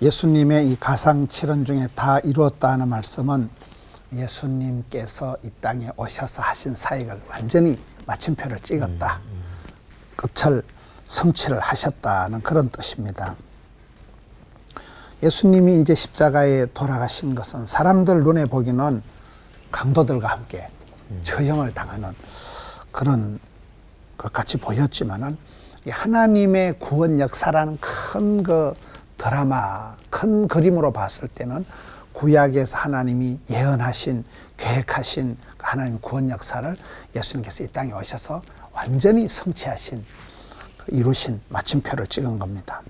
예수님의 이 가상칠언 중에 다 이루었다 하는 말씀은 예수님께서 이 땅에 오셔서 하신 사역을 완전히 마침표를 찍었다. 끝을 성취를 하셨다는 그런 뜻입니다. 예수님이 이제 십자가에 돌아가신 것은 사람들 눈에 보기는 강도들과 함께 처형을 당하는 그런 것 같이 보였지만은 하나님의 구원 역사라는 큰 그 드라마, 큰 그림으로 봤을 때는 구약에서 하나님이 예언하신, 계획하신 하나님의 구원 역사를 예수님께서 이 땅에 오셔서 완전히 성취하신, 이루신 마침표를 찍은 겁니다.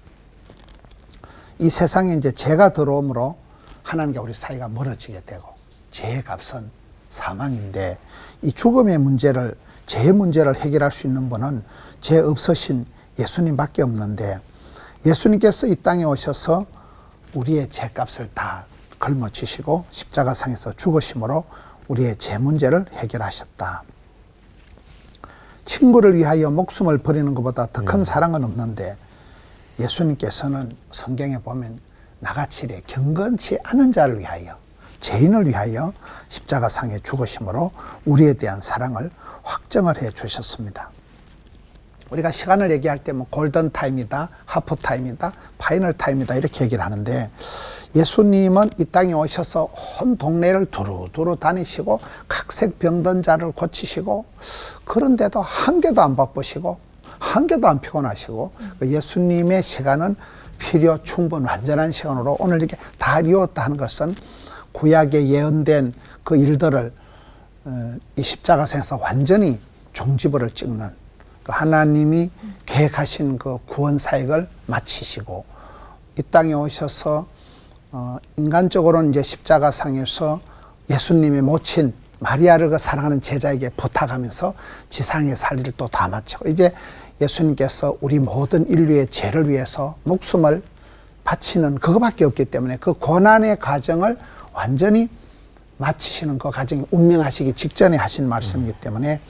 이 세상에 이제 죄가 들어옴으로 하나님과 우리 사이가 멀어지게 되고, 죄의 값은 사망인데, 이 죽음의 문제를, 죄의 문제를 해결할 수 있는 분은 죄 없으신 예수님밖에 없는데, 예수님께서 이 땅에 오셔서 우리의 죄값을 다 걸머지시고 십자가상에서 죽으심으로 우리의 죄 문제를 해결하셨다. 친구를 위하여 목숨을 버리는 것보다 더 큰 사랑은 없는데, 예수님께서는 성경에 보면 나같이 이래 경건치 않은 자를 위하여, 죄인을 위하여 십자가상에 죽으심으로 우리에 대한 사랑을 확정을 해 주셨습니다. 우리가 시간을 얘기할 때 뭐 골든 타임이다, 하프 타임이다, 파이널 타임이다 이렇게 얘기를 하는데, 예수님은 이 땅에 오셔서 온 동네를 두루두루 다니시고 각색 병든 자를 고치시고, 그런데도 한 개도 안 바쁘시고 한 개도 안 피곤하시고, 예수님의 시간은 필요 충분 완전한 시간으로 오늘 이렇게 다 이루었다 하는 것은 구약에 예언된 그 일들을 이 십자가상에서 완전히 종지부를 찍는, 하나님이 계획하신 그 구원 사역을 마치시고 이 땅에 오셔서 인간적으로는 이제 십자가상에서 예수님의 모친 마리아를 그 사랑하는 제자에게 부탁하면서 지상의 살 일을 또 다 마치고, 이제 예수님께서 우리 모든 인류의 죄를 위해서 목숨을 바치는 그거밖에 없기 때문에 그 고난의 과정을 완전히 마치시는 그 과정이 운명하시기 직전에 하신 말씀이기 때문에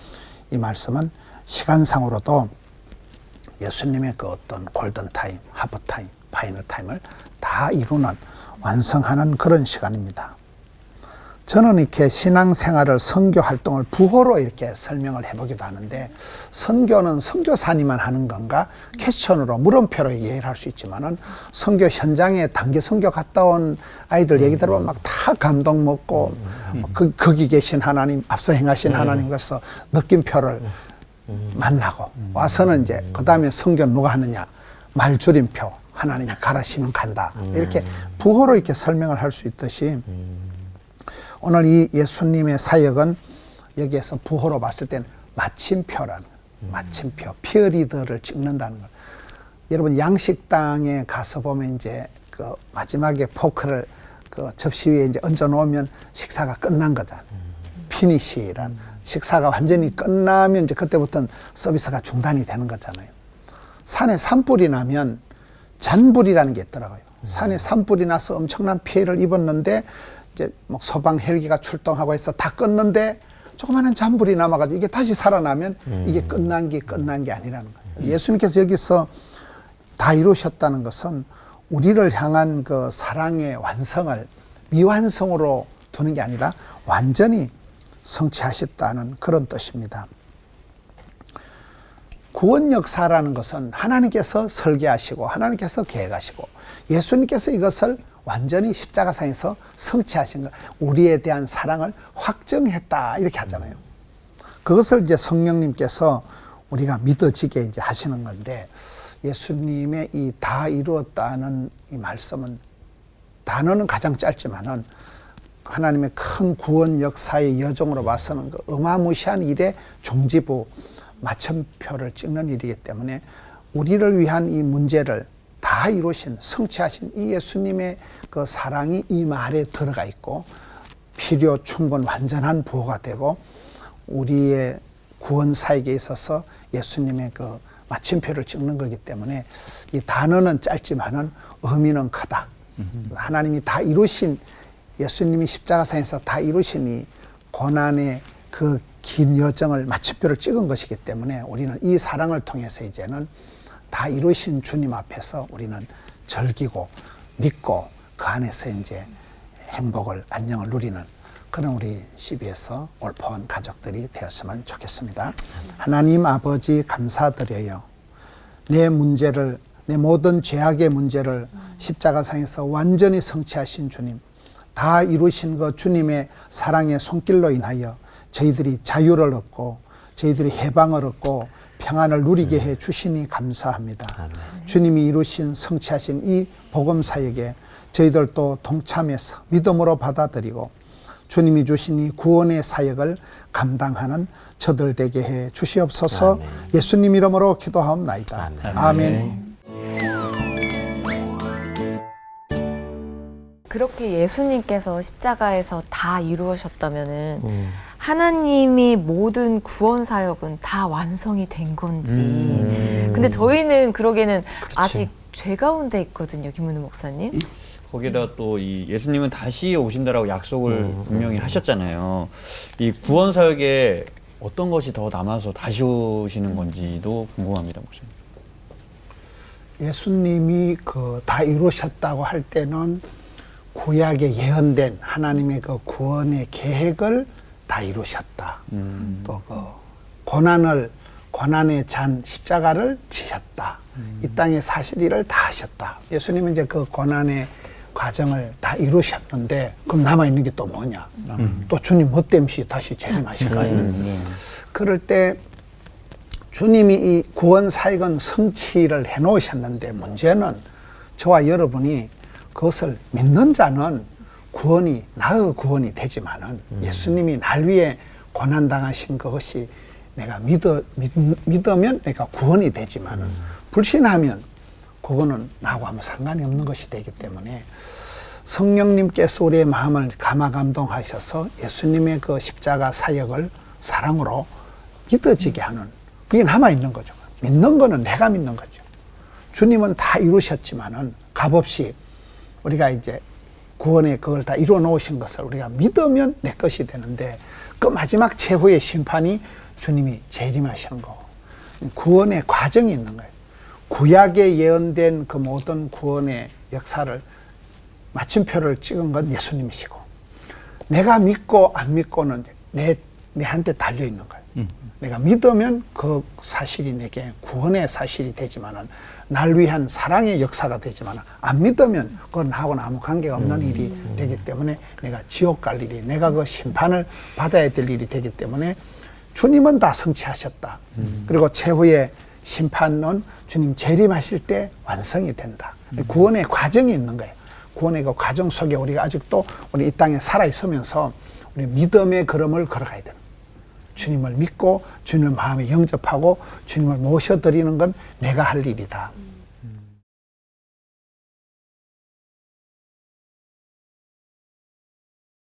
이 말씀은 시간상으로도 예수님의 그 어떤 골든타임, 하프타임, 파이널타임을 다 이루는, 완성하는 그런 시간입니다. 저는 이렇게 신앙생활을 선교 활동을 부호로 이렇게 설명을 해보기도 하는데, 선교는 선교사님만 하는 건가? 퀘스천으로, 물음표로 이해를 할 수 있지만은, 선교 현장에 단기 선교 갔다 온 아이들 얘기 들어보면 막 다 감동 먹고, 거기 계신 하나님, 앞서 행하신 하나님께서 느낌표를 만나고 와서는 이제 그 다음에 선교 누가 하느냐, 말줄임표, 하나님이 가라시면 간다, 이렇게 부호로 이렇게 설명을 할 수 있듯이 오늘 이 예수님의 사역은 여기에서 부호로 봤을 때는 마침표라는 거예요. 마침표, 피어리더를 찍는다는 거. 여러분 양식당에 가서 보면 이제 그 마지막에 포크를 그 접시 위에 이제 얹어 놓으면 식사가 끝난 거잖아요. 피니시란, 식사가 완전히 끝나면 이제 그때부터는 서비스가 중단이 되는 거잖아요. 산에 산불이 나면 잔불이라는 게 있더라고요. 산에 산불이 나서 엄청난 피해를 입었는데 이제 뭐 소방 헬기가 출동하고 해서 다 껐는데 조그마한 잔불이 남아가지고 이게 다시 살아나면 이게 끝난 게 아니라는 거예요. 예수님께서 여기서 다 이루셨다는 것은 우리를 향한 그 사랑의 완성을 미완성으로 두는 게 아니라 완전히 성취하셨다는 그런 뜻입니다. 구원 역사라는 것은 하나님께서 설계하시고 하나님께서 계획하시고 예수님께서 이것을 완전히 십자가상에서 성취하신 것, 우리에 대한 사랑을 확정했다 이렇게 하잖아요. 그것을 이제 성령님께서 우리가 믿어지게 이제 하시는 건데, 예수님의 이 다 이루었다는 이 말씀은 단어는 가장 짧지만은 하나님의 큰 구원 역사의 여정으로 봐서는 그 어마무시한 일의 종지부, 마침표를 찍는 일이기 때문에 우리를 위한 이 문제를 다 이루신, 성취하신 이 예수님의 그 사랑이 이 말에 들어가 있고 필요 충분 완전한 부호가 되고 우리의 구원 사역에 있어서 예수님의 그 마침표를 찍는 거기 때문에 이 단어는 짧지만은 의미는 크다. 하나님이 다 이루신, 예수님이 십자가상에서 다 이루신 이 고난의 그 긴 여정을 마침표를 찍은 것이기 때문에 우리는 이 사랑을 통해서 이제는 다 이루신 주님 앞에서 우리는 즐기고 믿고 그 안에서 이제 행복을 안녕을 누리는 그런 우리 CBS 올포원 가족들이 되었으면 좋겠습니다. 하나님 아버지 감사드려요. 내 모든 죄악의 문제를 십자가상에서 완전히 성취하신 주님, 다 이루신 그 주님의 사랑의 손길로 인하여 저희들이 자유를 얻고 저희들이 해방을 얻고 평안을 누리게 해 주시니 감사합니다. 주님이 이루신 성취하신 이 복음 사역에 저희들도 동참해서 믿음으로 받아들이고 주님이 주신 이 구원의 사역을 감당하는 저들 되게 해 주시옵소서. 아멘. 예수님 이름으로 기도하옵나이다. 아멘. 아멘. 그렇게 예수님께서 십자가에서 다 이루셨다면은 하나님이 모든 구원 사역은 다 완성이 된 건지. 근데 저희는 그러기에는 아직 죄 가운데 있거든요, 김은우 목사님. 거기에다가 또 이 예수님은 다시 오신다라고 약속을 분명히 하셨잖아요. 이 구원 사역에 어떤 것이 더 남아서 다시 오시는 건지도 궁금합니다, 목사님. 예수님이 다 이루셨다고 할 때는 구약에 예언된 하나님의 그 구원의 계획을 다 이루셨다. 또 고난의 잔 십자가를 지셨다. 이 땅의 사실을 다 하셨다. 예수님은 이제 그 고난의 과정을 다 이루셨는데 그럼 남아있는 게 또 뭐냐? 또 주님 뭐 때문에 다시 재림하실까요? 그럴 때 주님이 이 구원 사역은 성취를 해놓으셨는데 문제는 저와 여러분이 그것을 믿는 자는 나의 구원이 되지만은 예수님이 날 위해 고난당하신 그것이 내가 믿으면 내가 구원이 되지만은 불신하면 그거는 나하고 아무 상관이 없는 것이 되기 때문에 성령님께서 우리의 마음을 감화감동하셔서 예수님의 그 십자가 사역을 사랑으로 믿어지게 하는 그게 남아있는 거죠. 믿는 거는 내가 믿는 거죠. 주님은 다 이루셨지만은 값없이 우리가 이제 구원의 그걸 다 이루어 놓으신 것을 우리가 믿으면 내 것이 되는데 그 마지막 최후의 심판이 주님이 재림하시는 거고 구원의 과정이 있는 거예요. 구약에 예언된 그 모든 구원의 역사를 마침표를 찍은 건 예수님이시고 내가 믿고 안 믿고는 내한테 달려 있는 거예요. 내가 믿으면 그 사실이 내게 구원의 사실이 되지만은 날 위한 사랑의 역사가 되지만은 안 믿으면 그건 나하고는 아무 관계가 없는 일이 되기 때문에 내가 지옥 갈 일이 내가 그 심판을 받아야 될 일이 되기 때문에 주님은 다 성취하셨다. 그리고 최후의 심판은 주님 재림하실 때 완성이 된다. 구원의 과정이 있는 거예요. 구원의 그 과정 속에 우리가 아직도 우리 이 땅에 살아 있으면서 우리 믿음의 걸음을 걸어가야 되는 거예요. 주님을 믿고 주님을 마음에 영접하고 주님을 모셔드리는 건 내가 할 일이다.